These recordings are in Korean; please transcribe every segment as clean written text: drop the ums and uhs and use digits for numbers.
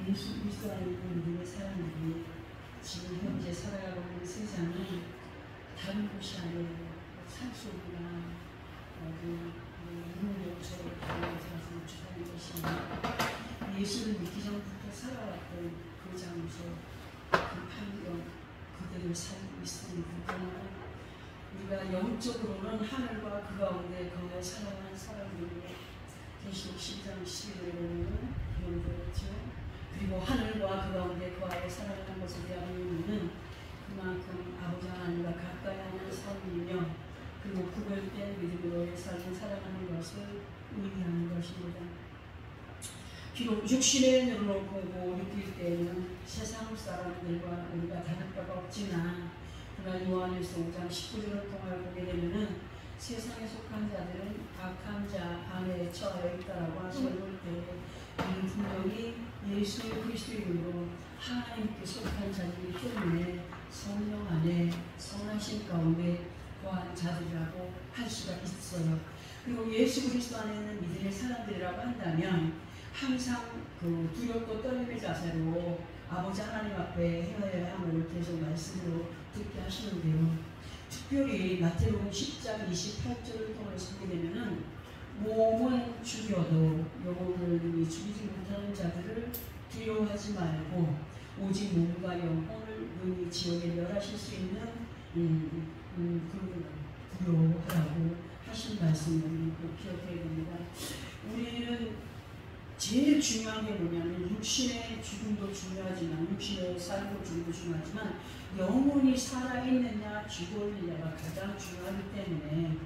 예수 그리스도 안에 있는 믿음의 사람들이 지금 현재 살아가고 있는 세상은 다른 곳이 아니에요. 산속이나 무능력처럼 주장하는 것이 아니라 예수를 믿기 전부터 살아왔던 그 장소, 그 환경, 그들을 살고 있습니다. 우리가 영적으로는 하늘과 그 가운데 거기에 살아가는 사람들이 계시록 10장 11절에 보면 그런 거였죠. 그리고 하늘과 그 가운데 그 아래 살아가는 것에 대한 의미는 그만큼 아버지 하나님과 가까이 하는 삶이며 그리고 구별된 믿음으로의 삶을 살아가는 것을 의미하는 것입니다. 비록 육신의 눈으로 보고 느낄 때에는 세상 사람들과 우리가 다를 바가 없지만 그러나 요한일서 5장 19절을 통하여 보게 되면은 세상에 속한 자들은 악한 자 안에 처하여 있다라고 하시는 때 우리는 분명히 예수 그리스도의 이름으로 하나님께 속한 자들이기 때문에 성령 안에 선하신 가운데 거한 자들이라고 할 수가 있어요. 그리고 예수 그리스도 안에 있는 믿음의 사람들이라고 한다면 항상 그 두렵고 떨림의 자세로 아버지 하나님 앞에 헤어야 함을 계속 말씀으로 듣게 하시는데요. 특별히 마태복음 10장 28절을 통해서 보게 되면은 몸은 죽여도 영혼을 죽이지 못하는 자들을 두려워하지 말고 오직 몸과 영혼을 능히 지옥에 멸하실 수 있는 두려워하라고 하신 말씀을 꼭 기억해야 됩니다. 우리는 제일 중요한 게 뭐냐면 육신의 죽음도 중요하지만 육신의 삶도 중요하지만 영혼이 살아있느냐 죽었느냐가 가장 중요하기 때문에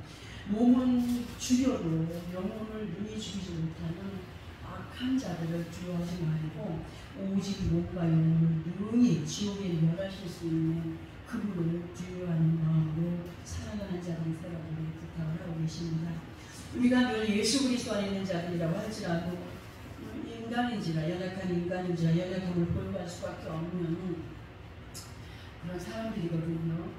몸은 죽여도 영혼을 능히 죽이지 못하는 악한 자들을 두려워하지 말고 오직 몸과 영혼을 능히 지옥에 멸하실 수 있는 그분을 두려워하는 마음으로 살아가는 자들이 되라고 부탁을 하고 계십니다. 우리가 늘 예수 그리스도 안에 있는 자들이라고 할지라도 인간인지라 연약한 인간인지라 연약함을 보여갈 수밖에 없는 그런 사람들이거든요.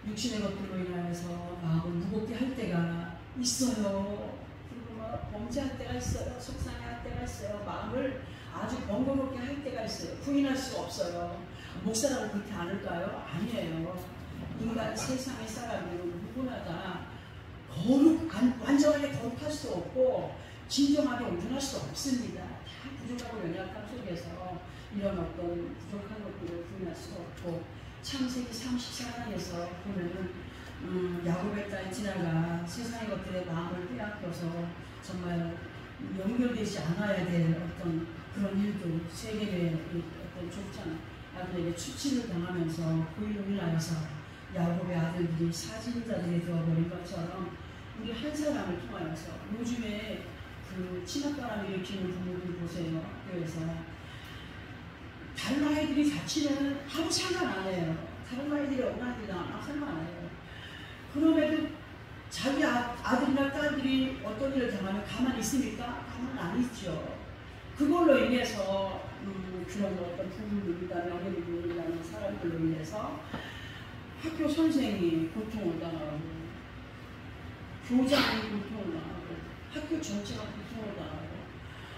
육신의 것들로 인하여서 마음을 무겁게 할 때가 있어요. 그리고 막 범죄할 때가 있어요. 속상해할 때가 있어요. 마음을 아주 번거롭게 할 때가 있어요. 부인할 수가 없어요. 목사라고 그렇게 않을까요? 아니에요. 인간 세상의 사람들은 누구나 다 완전하게 거룩할 수 없고 진정하게 온전할 수 없습니다. 다 부족하고 연약함 속에서 이런 어떤 부족한 것들을 부인할 수 없고 창세기 34장에서 보면은 야곱의 딸 디나가 세상의 것들에 마음을 빼앗겨서 정말 연결되지 않아야 될 어떤 그런 일도 세계의 어떤 족장 아들에게 추치를 당하면서 그 일로 인하여서 야곱의 아들들이 사진자들이 되어버린 것처럼 우리 한 사람을 통하여서 요즘에 그 친합바람 일으키는 부모들 보세요. 교회에서 다른 아이들이 자취는 아무 상관 안 해요. 다른 아이들이 어머니들이랑 아무 상관 안 해요. 그럼에도 자기 아들이나 딸들이 어떤 일을 당하면 가만히 있습니까? 가만히 안 있죠. 그걸로 인해서 그런 어떤 부모들이나 며느리들이라는 사람들로 인해서 학교 선생이 고통을 당하고 교장이 고통을 당하고 학교 전체가 고통을 당하고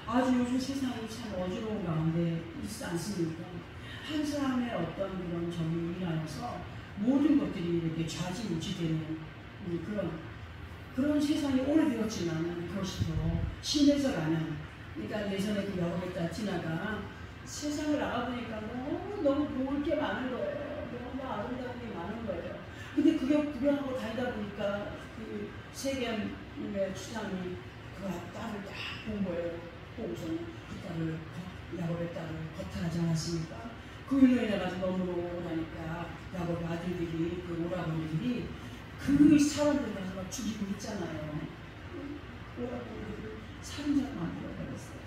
아주 요즘 세상이 참 어지러운 가운데 있지 않습니까? 한 사람의 어떤 그런 점이 인하여서 모든 것들이 이렇게 좌지우지되는 그런 세상이 오래되었지만 그것이 더 심해져가는 그러니까 예전에 그 야곱의 딸 디나가 세상을 알아보니까 너무 볼 게 많은 거예요. 너무 아름다운 게 많은 거예요. 근데 그게 구경하고 다니다 보니까 그 세겜의 추장이 그 딸을 딱 본 거예요. 보고서는 그 딸을 야곱의 딸을 거탈하지 않았습니까? 그 일로 인해가지고 너무 오라니까 야곱의 아들들이 그 오라버니들이 그 사람들 가서 막 죽이고 있잖아요. 오라버니들이 살인자로 만들어버렸어요.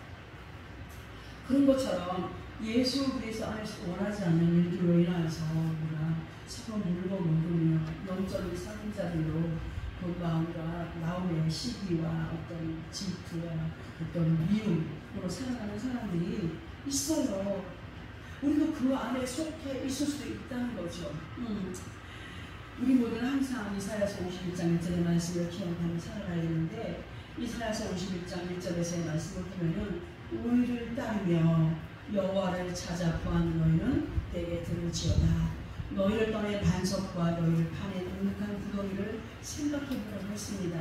그런 것처럼 예수 그리스도 안에서 원하지 않는 일들로 인하여서 우리가 서로 물고 먹으며 영적인 살인자들로 그 마음과 마음의 시기와 어떤 질투와 어떤 미움으로 살아가는 사람들이 있어요. 우리도 그 안에 속해 있을 수도 있다는 거죠. 우리 모두는 항상 이사야서 51장 1절의 말씀을 기억하며 살아가야 되는데 이사야서 51장 1절에서의 말씀을 보면은 우리를 따르며 여호와를 찾아 구하는 너희는 내게 들을지어다. 너희를 떠내 반석과 너희를 파낸 은닉한 구덩이를 생각해보라고 했습니다.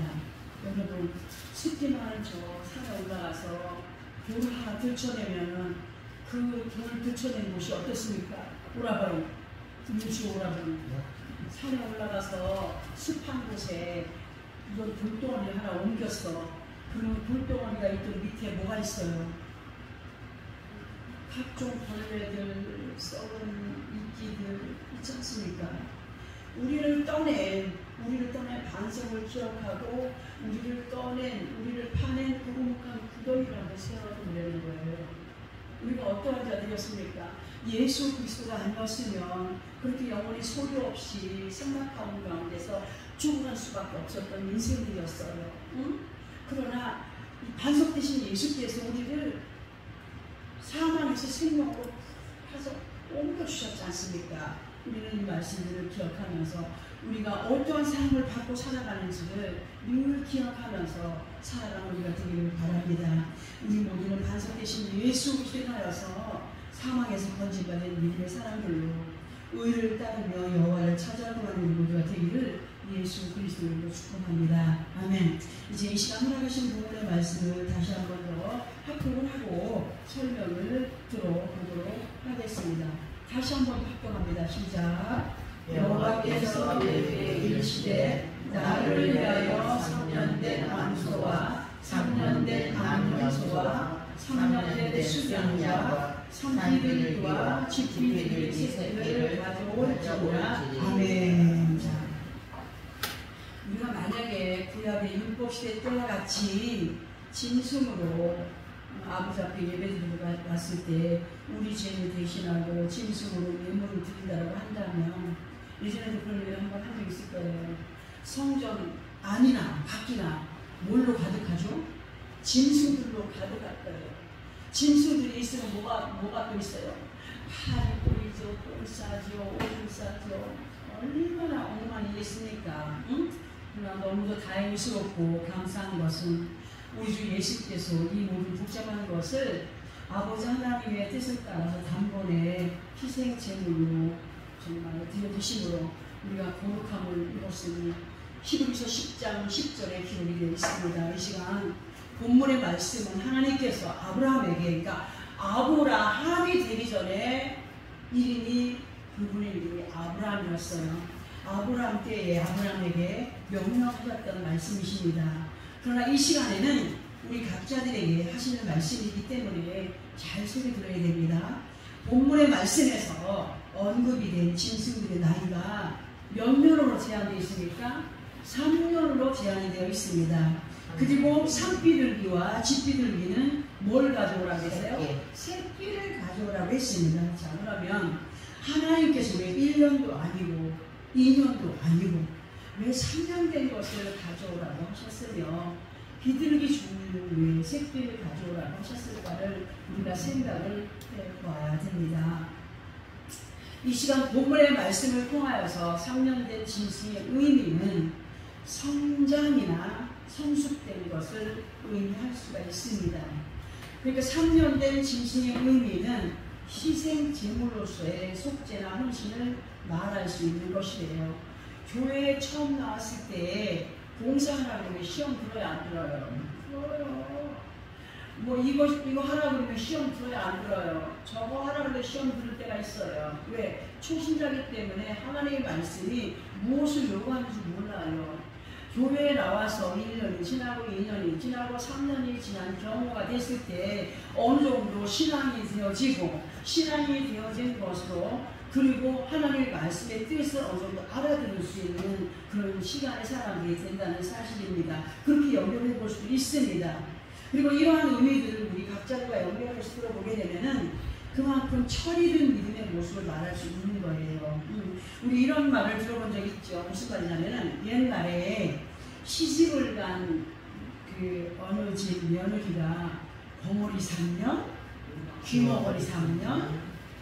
여러분, 습기 많은 저 산에 올라가서 돌을 하나 들춰내면은 그 돌을 들춰낸 곳이 어떻습니까? 오라버니, 물주 오라버니. 산에 올라가서 습한 곳에 이런 돌덩어리 하나 옮겼어. 그러면 돌덩어리가 있던 밑에 뭐가 있어요? 각종 벌레들, 썩은 이끼들 있지 않습니까? 우리를 떠낸 반석을 기억하고 우리를 파낸 구름한 구덩이라고 세워두려는 거예요. 우리가 어떠한 자들이었습니까? 예수 그리스도가 아니었으면 그렇게 영원히 소유 없이 생각하는 가운데서 죽어갈 수밖에 없었던 인생들이었어요. 응? 그러나 이 반석 대신 예수께서 우리를 사망에서 생명으로 해서 옮겨주셨지 않습니까? 우리는 이 말씀들을 기억하면서 우리가 어떠한 삶을 받고 살아가는지를 늘 기억하면서 살아가는 우리가 되기를 바랍니다. 우리 모두는 반석 대신 예수 그리스도에 하여서 사망에서 건진받은 믿음의 사람들로 의를 따르며 여호와를 찾아가는 우리 모두가 되기를 예수 그리스도로 축복합니다. 아멘. 이제 이 시간 허락하신 부분의 말씀을 다시 한 번 더 합독을 하고 설명을 들어보도록 하겠습니다. 다시 한 번 합독합니다. 시작. 여호와께서 내게 이르시되 나를 위하여 3년 된 암소와 3년 된 암염소와 3년 된 수양과 산비둘기와 집비둘기 새끼를 가져올지어다. 아멘. 우리가 만약에 구약의 율법시대 때와 같이 짐승으로 아버지 앞에 예배드리러 왔을 때 우리 죄를 대신하고 짐승으로 예물을 드린다고 한다면, 예전에도 그런 일을 한번 한 적 있을 거예요. 성전 안이나 밖이나 뭘로 가득하죠? 짐승들로 가득할 거예요. 짐승들이 있으면 뭐가 또 있어요? 팔이 꼬이죠, 똥 싸죠, 오줌 싸죠. 얼마나 엉망이 있습니까? 응? 그러나 너무도 다행스럽고 감사한 것은 우리 주 예수께서 이 모든 복잡한 것을 아버지 하나님의 뜻을 따라서 단번에 희생 제물로 정말 드려주심으로 우리가 거룩함을 이뤘으니 히브리서 10장 10절에 기록이 되어 있습니다. 이 시간 본문의 말씀은 하나님께서 아브라함에게, 그러니까 아브라함이 되기 전에 이름이, 그분의 이름이 아브라함이었어요. 아브라함 때에 아브라함에게 명령하셨던 말씀이십니다. 그러나 이 시간에는 우리 각자들에게 하시는 말씀이기 때문에 잘 소리 들어야 됩니다. 본문의 말씀에서 언급이 된 짐승들의 나이가 몇 년으로 제한되어 있습니까? 3년으로 제한이 되어 있습니다. 그리고 산비둘기와 집비둘기는 뭘 가져오라고 했어요? 새끼를 가져오라고 했습니다. 자, 그러면 하나님께서 왜 1년도 아니고 2년도 아니고 왜 3년 된 것을 가져오라고 하셨으며 비둘기 종류를 왜 새끼를 가져오라고 하셨을까를 우리가 생각을 해봐야 됩니다. 이 시간 본문의 말씀을 통하여서 3년 된 짐승의 의미는 성장이나 성숙된 것을 의미할 수가 있습니다. 그러니까 3년 된 짐승의 의미는 희생 제물로서의 속죄나 헌신을 말할 수 있는 것이에요. 교회에 처음 나왔을 때 봉사하라고 그러면 시험 들어야 안 들어요? 들어요. 뭐 이거 하라고 그러면 시험 들어야 안 들어요? 저거 하라고 그러면 시험 들을 때가 있어요. 왜? 초신자이기 때문에 하나님의 말씀이 무엇을 요구하는지 몰라요. 교회에 나와서 1년이 지나고 2년이 지나고 3년이 지난 경우가 됐을 때 어느 정도 신앙이 되어지고, 신앙이 되어진 것으로, 그리고 하나님의 말씀의 뜻을 어느 정도 알아들을 수 있는 그런 시간의 사람들이 된다는 사실입니다. 그렇게 연결해 볼 수도 있습니다. 그리고 이러한 의미들을 우리 각자가 연결해서 들어보게 되면은 그만큼 철이든 믿음의 모습을 말할 수 있는 거예요. 우리 이런 말을 들어본 적 있죠. 무슨 말이냐면은 옛날에 시집을 간 그 어느 집 며느리가 봉오리 3년, 귀머거리 3년,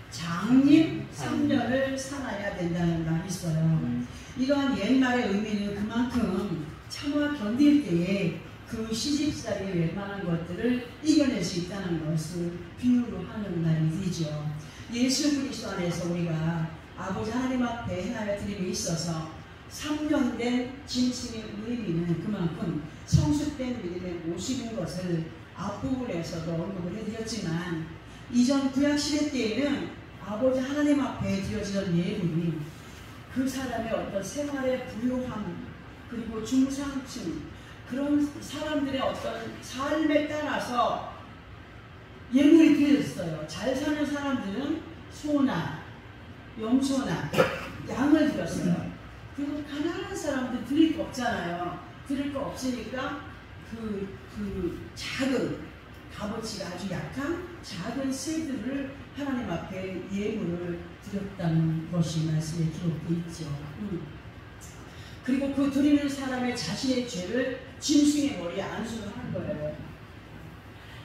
장립 3년을 살아야 된다는 말이 있어요. 이러한 옛말의 의미는 그만큼 참아 견딜 때에 그 시집살이의 웬만한 것들을 이겨낼 수 있다는 것을 비유로 하는 말이 드리죠. 예수 그리스도 안에서 우리가 아버지 하나님 앞에 행하여 드림에 있어서 3년 된 짐승의 의미는 그만큼 성숙된 믿음의 모습인 것을 앞부분에서도 언급을 해드렸지만, 이전 구약시대 때에는 아버지 하나님 앞에 드려지던 예물이 그 사람의 어떤 생활의 부유함, 그리고 중상층, 그런 사람들의 어떤 삶에 따라서 예물이 드렸어요. 잘 사는 사람들은 소나 염소나 양을 드렸어요. 그리고 가난한 사람들 드릴 거 없잖아요. 드릴 거 없으니까 그 작은, 값어치가 아주 약한 작은 새들을 하나님 앞에 예물을 드렸다는 것이 말씀에 기록되어 있죠. 그리고 그 드리는 사람의 자신의 죄를 짐승의 머리에 안수를 하는 거예요.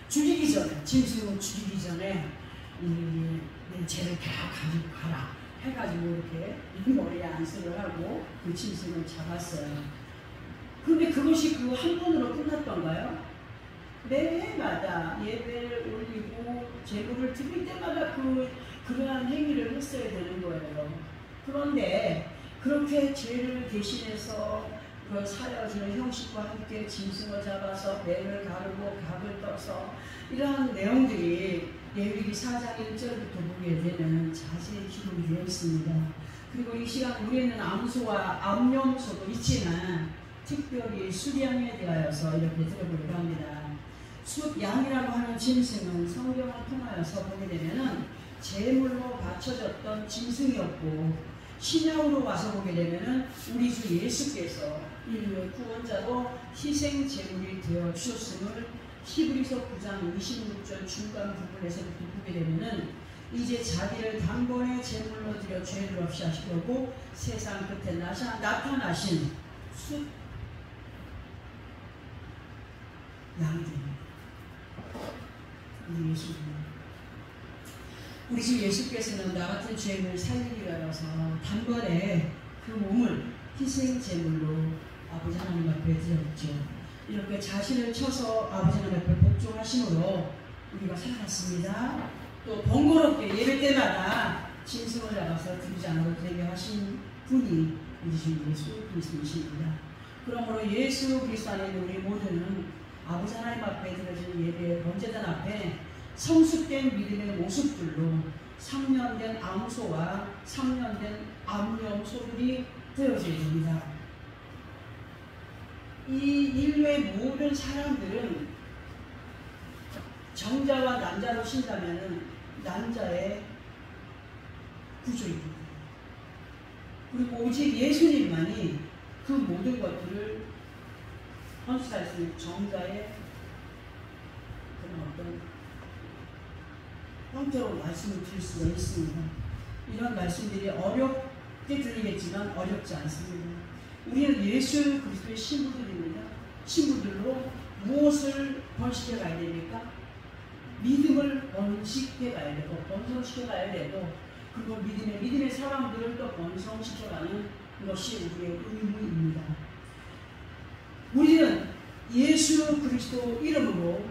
죽이기 전에, 짐승을 죽이기 전에 내 죄를 다 가지고 가라 해가지고 이렇게 이 머리에 안수를 하고 그 짐승을 잡았어요. 그런데 그것이 그 한 번으로 끝났던가요? 매해마다 예배를 올리고 제물을 드릴 때마다 그러한 행위를 했어야 되는 거예요. 그런데 그렇게 죄를 대신해서 그 사여주는 형식과 함께 짐승을 잡아서 매를 가르고 각을 떠서 이러한 내용들이 레위기 4장 1절부터 보게 되면 자세히 기록이 되어 있습니다. 그리고 이 시간 우리는 암소와 암염소도 있지만 특별히 숫양에 대하여서 이렇게 들어보려고 합니다. 숫양이라고 하는 짐승은 성경을 통하여서 보게 되면은 제물로 바쳐졌던 짐승이었고, 신약으로 와서 보게 되면은 우리 주 예수께서 인류의 구원자로 희생 제물이 되어 주셨음을 히브리서 9장 26절 중간 부분에서부터 보게 되면은 이제 자기를 단번에 제물로 드려 죄를 없이 하시려고 세상 끝에 나타나신 숫 양들입니다. 우리 예수님, 우리 주 예수께서는 나 같은 죄인을 살리기 위하여서 단번에 그 몸을 희생 제물로 아버지 하나님 앞에 드렸죠. 이렇게 자신을 쳐서 아버지 하나님 앞에 복종하심으로 우리가 살아났습니다. 또 번거롭게 예배 때마다 짐승을 잡아서 드리지 않아도 되게 하신 분이 우리 주 예수 그리스도이십니다. 그러므로 예수 그리스도 안에 있는 우리 모두는 아버지 하나님 앞에 드려진 예배의 번제단 앞에 성숙된 믿음의 모습들로 3년 된 암소와 3년 된 암염소들이 되어져야 됩니다. 이 인류의 모든 사람들은 정자와 난자로 신다면 난자의 구조입니다. 그리고 오직 예수님만이 그 모든 것들을 헌신할 수 있는 정자의 그런 어떤 형태로 말씀을 드릴 수가 있습니다. 이런 말씀들이 어렵게 들리겠지만 어렵지 않습니다. 우리는 예수 그리스도의 신부들입니다. 신부들로 무엇을 번식해 가야 됩니까? 믿음을 번식해 가야 되고 번성시켜 가야 되고, 그리고 믿음의 사람들을 또 번성시켜 가는 것이 우리의 의무입니다. 우리는 예수 그리스도 이름으로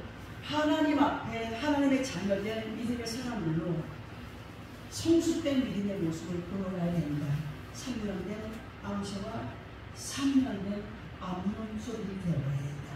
하나님 앞에 하나님의 자녀된 믿음의 사람들로 성숙된 믿음의 모습을 보여가야 됩니다. 3년 된 암소와 3년 된 암염소들이 되어가야 됩니다.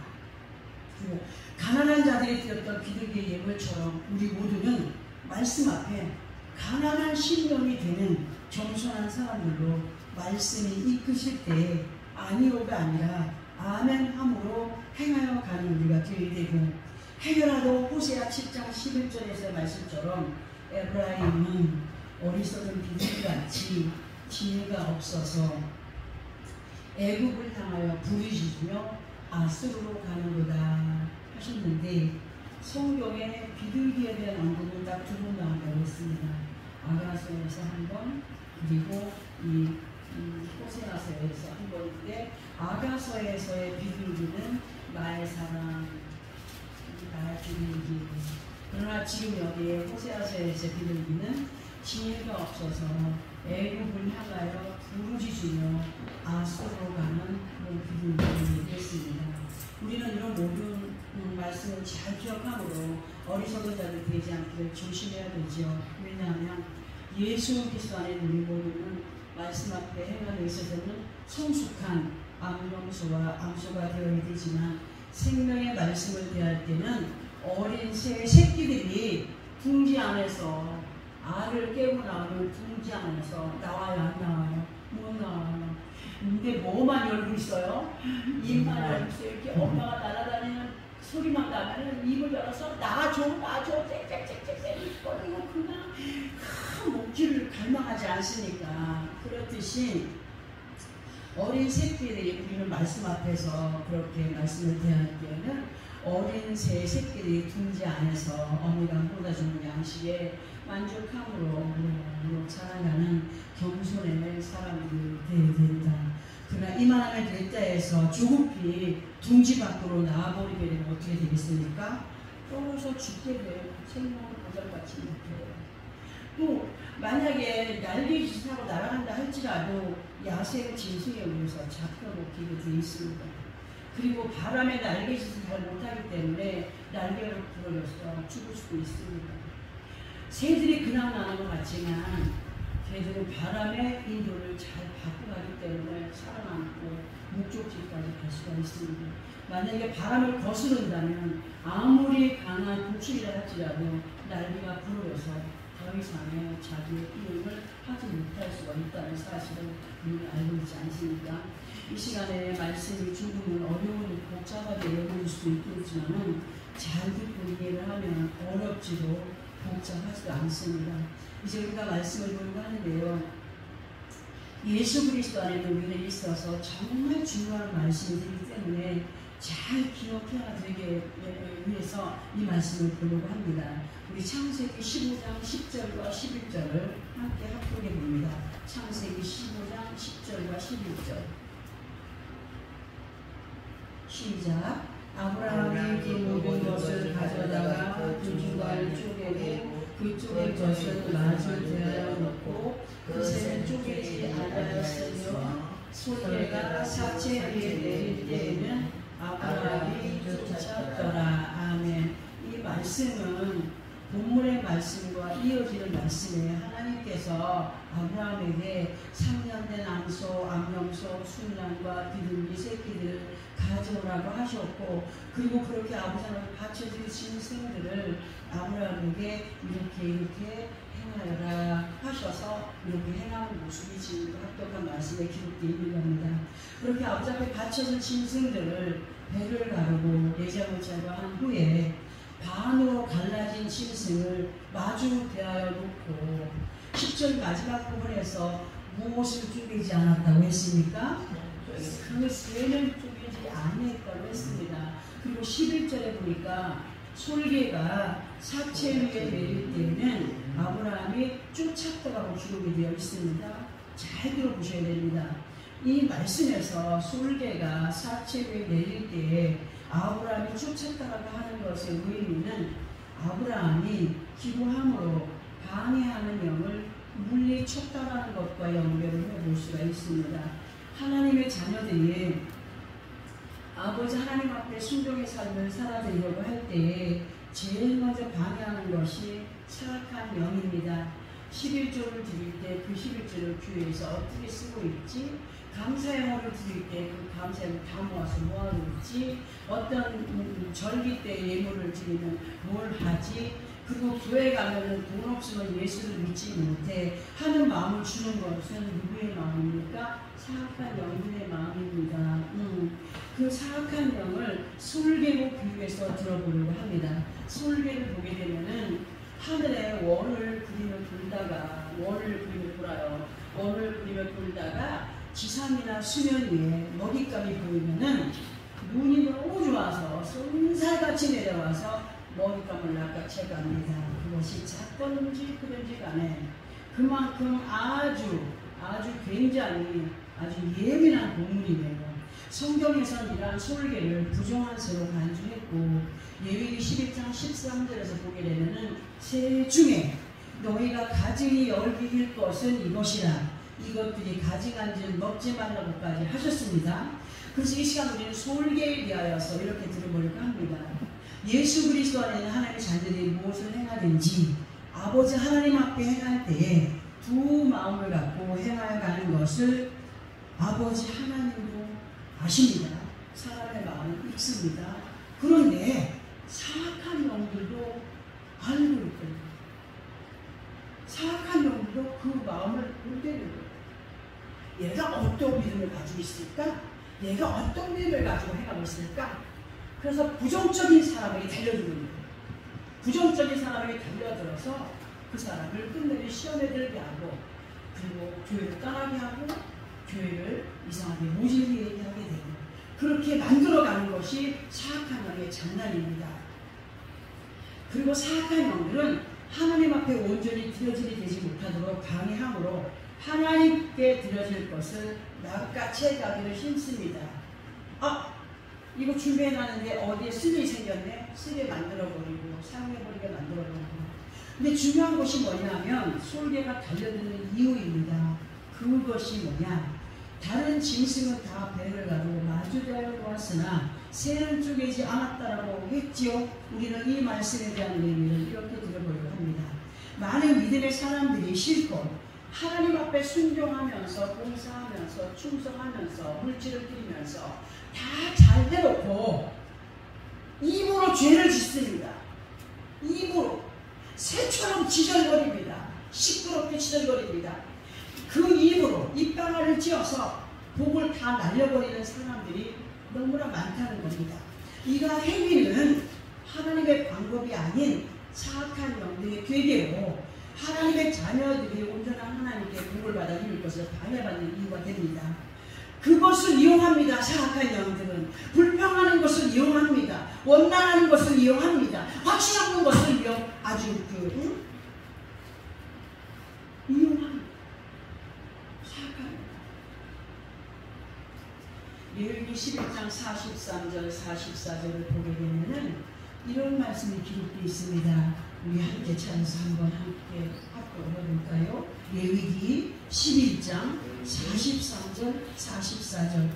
그리고 가난한 자들이 드렸던 비둘기의 예물처럼 우리 모두는 말씀 앞에 가난한 신령이 되는 겸손한 사람들로 말씀이 이끄실 때 아니오가 아니라 아멘 함으로 행하여 가는 우리가 되어야 되고, 행여라도 호세아 7장 11절에서의 말씀처럼 에브라임은 어리석은 비둘기같이 지혜가 없어서 애굽을 향하여 부르짖으며 아수르로 가는도다 하셨는데, 성경에 비둘기에 대한 언급은 딱 두 번 나온다고 했습니다. 아가서에서 한 번, 그리고 이 호세아서에서 한 번인데, 아가서에서의 비둘기는 나의 사랑, 나의 비둘기. 그러나 지금 여기에 호세아서에서의 비둘기는 지혜가 없어서 애굽을 향하여 부르짖으며 아수르로 가는 그런 비둘기를 얘기했습니다. 우리는 이런 모든 말씀을 잘 기억함으로 어리석은 자들 되지 않기를 조심해야 되죠. 왜냐하면 예수 그리스도 안에 우리 모두는 말씀 앞에 행함에 있어서는 성숙한 암염소와 암소가 되어야 되지만 생명의 말씀을 대할 때는 어린 새끼들이 둥지 안에서 알을 깨고 나오면 둥지 안에서 나와요, 안 나와요? 못 나와요. 근데 뭐만 열고 있어요? 입만 열고 있어요. 이렇게 엄마가 날아다니는 소리만 나면 입을 열어서 놔줘 짹짹짹짹 거리고 그냥 큰 목줄을 갈망하지 않습니까? 그렇듯이 어린 새끼들이 우리는 말씀 앞에서 그렇게 말씀을 대할 때는 어린 새 새끼들이 둥지 안에서 어미가 쏟아주는 양식에 만족함으로 자라가는 겸손의 사람들이 되어야 된다. 그러나 이만하면 됐다 해서 조급히 둥지 밖으로 나와버리게 되면 어떻게 되겠습니까? 떨어져 죽게 돼요. 생명을 보잘받지 못해요. 또 만약에 날개짓을 하고 날아간다 할지라도 야생 짐승에 의해서 잡혀먹히게 되어 있습니다. 그리고 바람에 날개짓을 잘 못하기 때문에 날개를 부러져서 죽을 수도 있습니다. 새들이 그냥 나는 것 같지만 걔들은 바람의 인도를 잘 받고 가기 때문에 살아남고 목적지까지 갈 수가 있습니다. 만약에 바람을 거스른다면 아무리 강한 독수리라 할지라도 날개가 부러져서 더 이상의 자기의 이름을 하지 못할 수가 있다는 사실을 우리는 알고 있지 않습니까? 이 시간에 말씀이 조금은 어려운 복잡하게 여길 수도 있겠지만 잘 듣고 이해를 하면 어렵지도 복잡하지도 않습니다. 이제 우리가 말씀을 보려고 하는데요. 예수 그리스도 안에는 우리는 있어서 정말 중요한 말씀이기 때문에 잘 기억해야 되기 위해서 이 말씀을 보려고 합니다. 우리 창세기 15장 10절과 11절을 함께 합독해 봅니다. 창세기 15장 10절과 11절 시작. 아브라함이 그 모든 것을 가져다가 그 주관을 쪼개고 그쪽의 것을 맞을 대하여 놓고 그새는 쪼개지 않았으며 소재가 사체 위에 내릴 때에는 아브라함이 쫓았더라. 아멘. 이 말씀은 본문의 말씀과 이어지는 말씀에 하나님께서 아브라함에게 3년 된 암염소, 순양과 비둘기 새끼들을 가져오라고 하셨고, 그리고 그렇게 아버지한테 바쳐진 짐승들을 아브라함에게 이렇게 행하여라 하셔서 이렇게 행하는 모습이 지금 합독한 말씀에 기록되어 있는 겁니다. 그렇게 아버지 앞에 바쳐진 짐승들을 배를 가르고 내장을 제거한 후에 반으로 갈라진 짐승을 마주 대하여 놓고 10절 마지막 부분에서 무엇을 쪼개지 않았다고 했습니까? 그 쇠는 쪼개지 아니했다고 했습니다. 그리고 11절에 보니까 솔개가 사체 위에 내릴 때는 아브라함이 쫓았다고 기록이 되어 있습니다. 잘 들어보셔야 됩니다. 이 말씀에서 솔개가 사체 위에 내릴 때에 아브라함이 쫓았다고 하는 것의 의미는 아브라함이 기도함으로 방해하는 영을 물리쳤다라는 것과 연결을 해볼 수가 있습니다. 하나님의 자녀들이 아버지 하나님 앞에 순종의 삶을 살아내려고 할 때에 제일 먼저 방해하는 것이 사악한 영입니다. 11조를 드릴 때 그 11조를 교회에서 어떻게 쓰고 있지? 감사영어를 드릴 때 그 감사영어 다 모아서 뭐하고 있지? 어떤 절기 때 예물을 드리면 뭘 하지? 그리고 교회 가면은 돈 없으면 예수를 믿지 못해 하는 마음을 주는 것은 누구의 마음입니까? 사악한 영들의 마음입니다. 그 사악한 영을 솔개로 비유해서 들어보려고 합니다. 솔개를 보게 되면은 하늘에 원을 그리며 돌다가 원을 그리며 돌아요. 원을 그리며 돌다가 지상이나 수면 위에 먹잇감이 보이면은 눈이 너무 좋아서 쏜살같이 내려와서 먹잇감을 낚아채갑니다. 그것이 작던지 크든지 간에 그만큼 아주 굉장히 아주 예민한 동물이네요. 성경에서는 이러한 솔개를 부정한 새로 간주했고 예외기 11장 13절에서 보게 되면은 새 중에 너희가 가증이 열기일 것은 이것이라 이것들이 가증한 줄 먹지 말라고까지 하셨습니다. 그래서 이 시간 우리는 솔개에 대하여서 이렇게 들어보려고 합니다. 예수 그리스도 안에 있는 하나님의 자녀들이 무엇을 행하든지 아버지 하나님 앞에 행할 때에 두 마음을 갖고 행하여 가는 것을 아버지 하나님도 아십니다. 사람의 마음을 읽습니다. 그런데 사악한 영들도 알고 있거든요. 사악한 영들도 그 마음을 모르는 거예요. 얘가 어떤 믿음을 가지고 있을까? 얘가 어떤 믿음을 가지고 행하고 있을까? 그래서 부정적인 사람에게 달려드는 거예요. 부정적인 사람에게 달려들어서 그 사람을 끝내는 시험에 들게 하고, 그리고 교회를 떠나게 하고, 교회를 이상하게 모질게 하게 되고, 그렇게 만들어가는 것이 사악한 영의 장난입니다. 그리고 사악한 영들은 하나님 앞에 온전히 드려지게 되지 못하도록 방해함으로 하나님께 드려질 것을 낚아채 가기를 힘씁니다. 이거 준비해놨는데 어디에 쓸이 생겼네? 쓸에 만들어버리고 사용해버리게 만들어버리고. 근데 중요한 것이 뭐냐면 솔개가 달려드는 이유입니다. 그것이 뭐냐? 다른 짐승은 다 배를 가지고 마주대하여 보았으나 새는 쪼개지 않았다라고 했지요. 우리는 이 말씀에 대한 의미를 이렇게 들어보려고 합니다. 많은 믿음의 사람들이 실컷 하나님 앞에 순종하면서 봉사하면서 충성하면서 물질을 드리면서 다 잘 해놓고 입으로 죄를 짓습니다. 입으로 새처럼 지절거립니다. 시끄럽게 지절거립니다. 그 입으로 입방아를 찧어서 복을 다 날려버리는 사람들이 너무나 많다는 겁니다. 이가 행위는 하나님의 방법이 아닌 사악한 영들의 괴계로 하나님의 자녀들이 온전한 하나님께 복을 받아 이룰 것을 방해받는 이유가 됩니다. 그것을 이용합니다. 사악한 영들은 불평하는 것을 이용합니다. 원망하는 것을 이용합니다. 확신 없는 것을 이용합니다. 사악한 영. 레위기 11장 43절 44절을 보게 되면은 이런 말씀이 기록되어 있습니다. 우리 함께 찾아서 한번 함께 해볼까요? 레위기 11장 43절 44절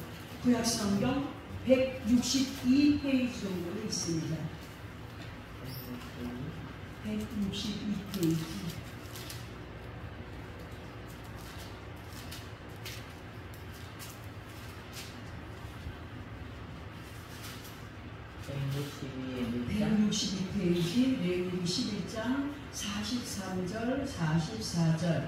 구약성경 162페이지 정도로 있습니다. 162페이지. 레위기 11장 43절 44절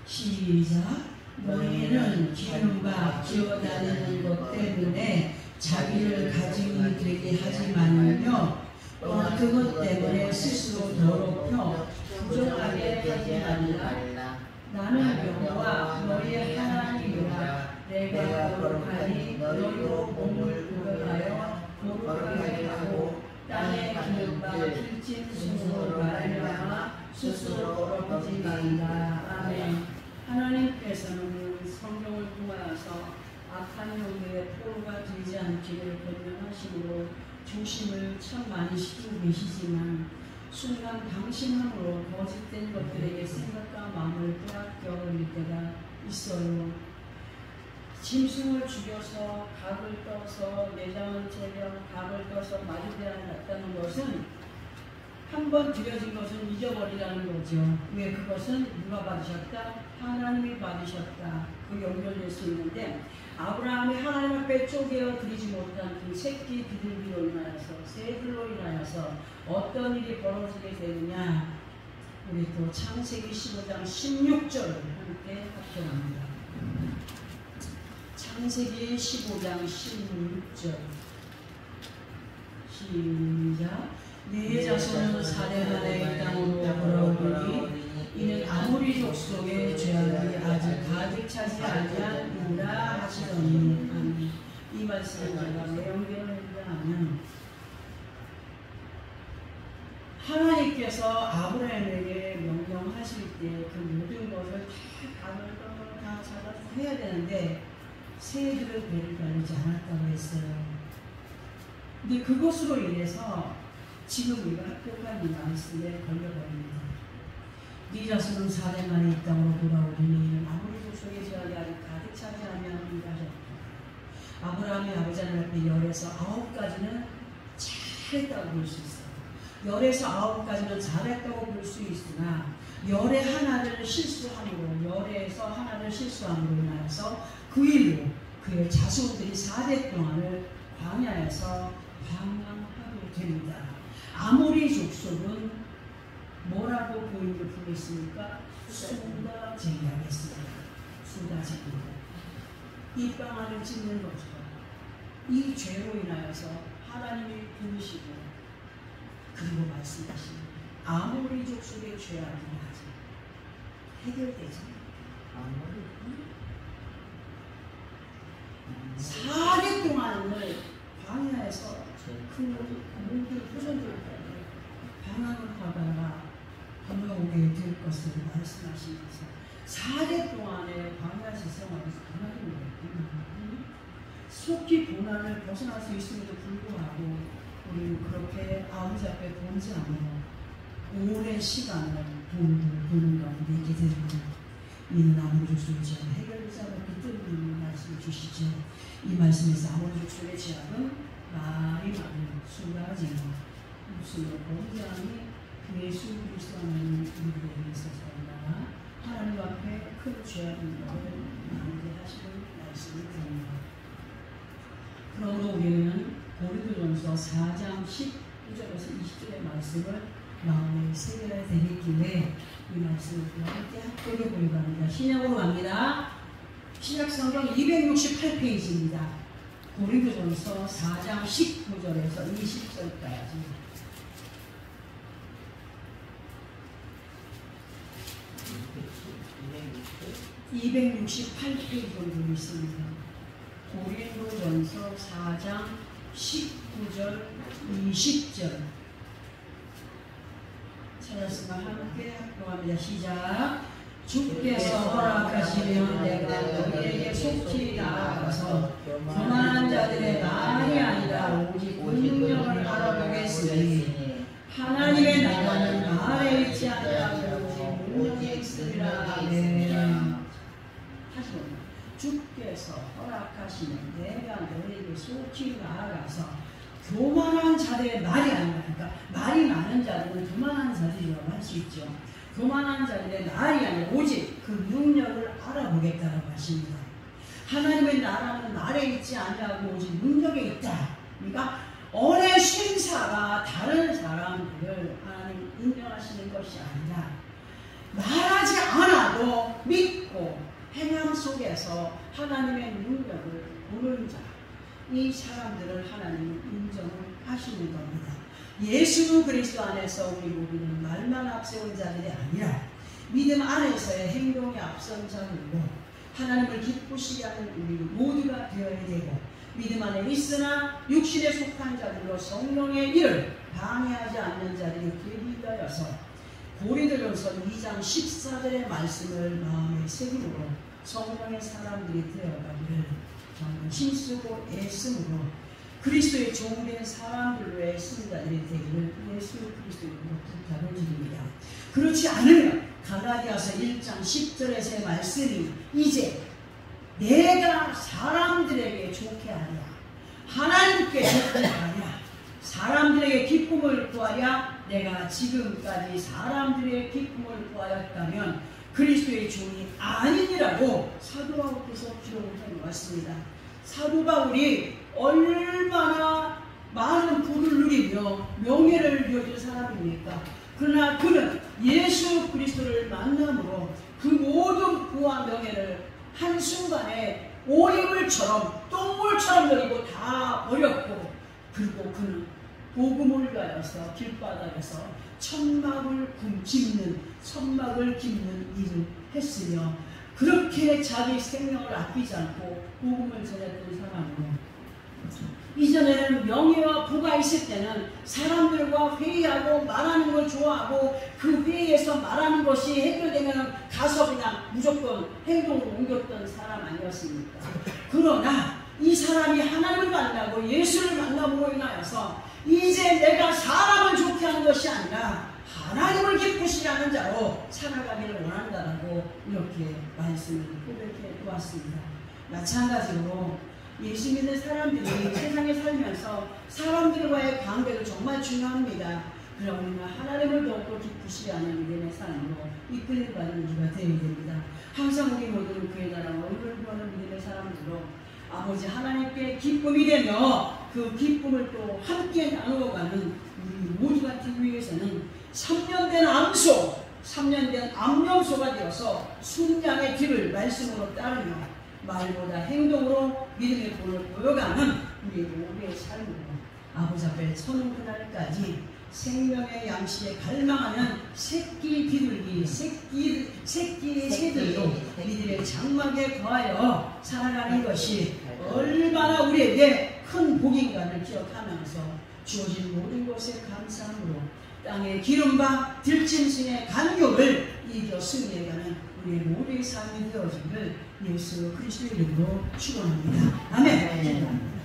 시작. 너희는 기름과 기어다니는 것 때문에 자기를 가짐이 되게 하지 말며 또한 그것 때문에 스스로 더럽혀 부정하게 하지 말라. 나는 여호와 너희의 하나님이라. 내가 거룩하니 너희로 몸을 구별하여 거룩하게 하고 땅의 기름과 필진 순으로 말미암아 스스로 더럽히지 말라. 아멘. 하나님께서는 성경을 통하여서 악한 영들의 포로가 되지 않기를 권면하심으로 조심을 참 많이 시키고 계시지만 순간 방심함으로 거짓된 것들에게 생각과 마음을 빼앗겨 버릴 때가 있어요. 짐승을 죽여서 각을 떠서 내장을 재려 각을 떠서 마주대하였다는 것은 한 번 드려진 것은 잊어버리라는 거죠. 왜? 그것은 누가 받으셨다? 하나님이 받으셨다. 그 연결될 수 있는데 아브라함이 하나님 앞에 쪼개어 드리지 못한 그 새끼 비둘기로 인하여서 새들로 인하여서 어떤 일이 벌어지게 되느냐? 우리 또 창세기 15장 16절을 함께 합격합니다. 창세기 15장 16절 시작. 네 자손은 사대만의 땅으로 돌아오리니 이는 아모리 족속의 죄악이 아직 가득 차지 아니하니라 하시더니. 이 말씀을 제가 왜 연결을 했냐면 하나님께서 아브라함에게 명령하실 때 그 모든 것을 다 잡아서 해야 되는데 새들은 배를 달리지 않았다고 했어요. 근데 그것으로 인해서 지금 우리가 합격한 이 말씀에 걸려버립니다. 네 자손은 4대 만에 이 땅으로 돌아오리니 아무리 족속의 죄악이 아직 가득 차지 아니하니라 하셨다. 아브라함이 아버지 하나님 앞에 열에서 9가지는 잘했다고 볼 수 있어요. 10에서 9까지는 잘했다고 볼 수 있으나 열의 하나를 실수함으로, 열에서 하나를 실수함으로 인하여서 그 일로 그의 자손들이 4대 동안을 광야에서 방황하게 됩니다. 아모리 족속은 뭐라고 고인을 부르겠습니까? 수다 제기하겠습니다. 수다 제기. 이 방안을 짓는 거죠. 이 죄로 인하여서 하나님이 부르시고 그리고 말씀하시는 아모리 족속의 죄악이 해결되지. 4년 동안을 광야에서 그 모든 후손들까지 방황을 하다가 건너오게 될 것을 말씀하시면서 4년 동안의 광야에서 생활에서 하나님을 속히 고난을 벗어날 수 있음에도 불구하고 우리는 그렇게 아버지 앞에 본지 않고 오랜 시간을 보는 가운데 있게 됩니다. 이는 아모리 족속의 죄악을 해결되지 않았기 때문에 말씀을 주시죠. 이 말씀에서 아모리 족속의 죄악은 말이 많은 수라지고 무슨로 범죄함이 예수 그리스도 하나님 우리에게 있어서나 하나님 앞에 큰 죄악인 것을 나누게 하시는 말씀을 드립니다. 그러므로 우리는 고린도전서 4장 19절에서 20절의 말씀을 마음에 새겨야 되겠기에 이 말씀을 함께 합독해 보려고 합니다. 신약으로 갑니다. 신약성경 268페이지입니다. 고린도전서 4장 19절에서 20절까지 268페이지 정도 있습니다. 고린도전서 4장 19절 20절 찾았으면 함께 합독합니다. 시작. 주께서 허락하시면 내가 너희에게 속히 나아가서 교만한 자들의 말이 아니라 오직 능력을 알아보겠으니 하나님의 나라는 말에 있지 않다고 오직 능력에 있으리라. 아멘. 다시 봅니다. 주께서 허락하시면 내가 너희에게 속히 나아가서 교만한 자들의 말이 아니라, 그러니까 말이 많은 자들은 교만한 자들이라고 할 수 있죠. 교만한 자들의 말이 아니라 오직 그 능력을 알아보겠다고 하십니다. 하나님의 나라는 말에 있지 아니하고 오직 능력에 있다. 그러니까 어느 신사가 다른 사람들을 하나님 인정하시는 것이 아니라 말하지 않아도 믿고 행함 속에서 하나님의 능력을 보는 자, 이 사람들을 하나님은 인정을 하시는 겁니다. 예수 그리스도 안에서 우리 모두는 말만 앞세운 자들이 아니라 믿음 안에서의 행동에 앞선 자들로 하나님을 기쁘시게 하는 우리 모두가 되어야 되고, 믿음 안에 있으나 육신에 속한 자들로 성령의 일을 방해하지 않는 자들이 되기 위하여서 고린도전서 2장 14절의 말씀을 마음에 새김으로 성령의 사람들이 되어가기를 정말 힘쓰고 애씀으로 그리스도의 종된 사람들로 애쓰는 자들이 되기를 예수 그리스도의 이름으로 부탁을 드립니다. 그렇지 않으면 갈라디아서 1장 10절에서의 말씀이 이제 내가 사람들에게 좋게 하랴, 하나님께 좋게 하랴, 사람들에게 기쁨을 구하랴, 내가 지금까지 사람들의 기쁨을 구하였다면 그리스도의 종이 아니니라고 사도 바울께서 기록을 해놓았습니다. 사도 바울이 얼마나 많은 부를 누리며 명예를 누려준 사람입니까? 그러나 그는 예수 그리스도를 만남으로 그 모든 부와 명예를 한순간에 오리물처럼 똥물처럼 여기고 다 버렸고, 그리고 그는 복음을 가여서 길바닥에서 천막을 깁는 일을 했으며 그렇게 자기 생명을 아끼지 않고 복음을 전했던 사람으로, 이전에는 명예와 부가 있을 때는 사람들과 회의하고 말하는 걸 좋아하고 그 회의에서 말하는 것이 해결되면 가서 그냥 무조건 행동으로 옮겼던 사람 아니었습니까? 그러나 이 사람이 하나님을 만나고 예수를 만남으로 인하여서 이제 내가 사람을 좋게 하는 것이 아니라 하나님을 기쁘시게 하는 자로 살아가기를 원한다라고 이렇게 말씀을 고백해 보았습니다. 마찬가지로 예수 믿는 사람들이 세상에 살면서 사람들과의 관계도 정말 중요합니다. 그럼 우리는 하나님을 더욱더 기쁘시게 하는 믿음의 삶으로 이끌림받는 우리가 되어야 됩니다. 항상 우리 모두는 그의 나라 얼굴을 보는 믿음의 사람들로 아버지 하나님께 기쁨이 되며 그 기쁨을 또 함께 나누어가는 우리 모두가 되기 위해서는 3년된 암소, 3년된 암염소가 되어서 순양의 길을 말씀으로 따르며 말보다 행동으로 믿음의 본을 보여가는 우리 모두의 삶으로 아버지 앞에 서는 그날까지 생명의 양식에 갈망하는 새끼 비둘기, 새끼의 새들로 믿음의 장막에 거하여 살아가는 것이 얼마나 우리에게 큰 복인가를 기억하면서 주어진 모든 것에 감사함으로 땅의 기름과 들짐승의 간격을 이겨 승리해가는 우리의 모두의 삶이 되어지기를 예수 그리스도의 이름으로 축원합니다. 아멘.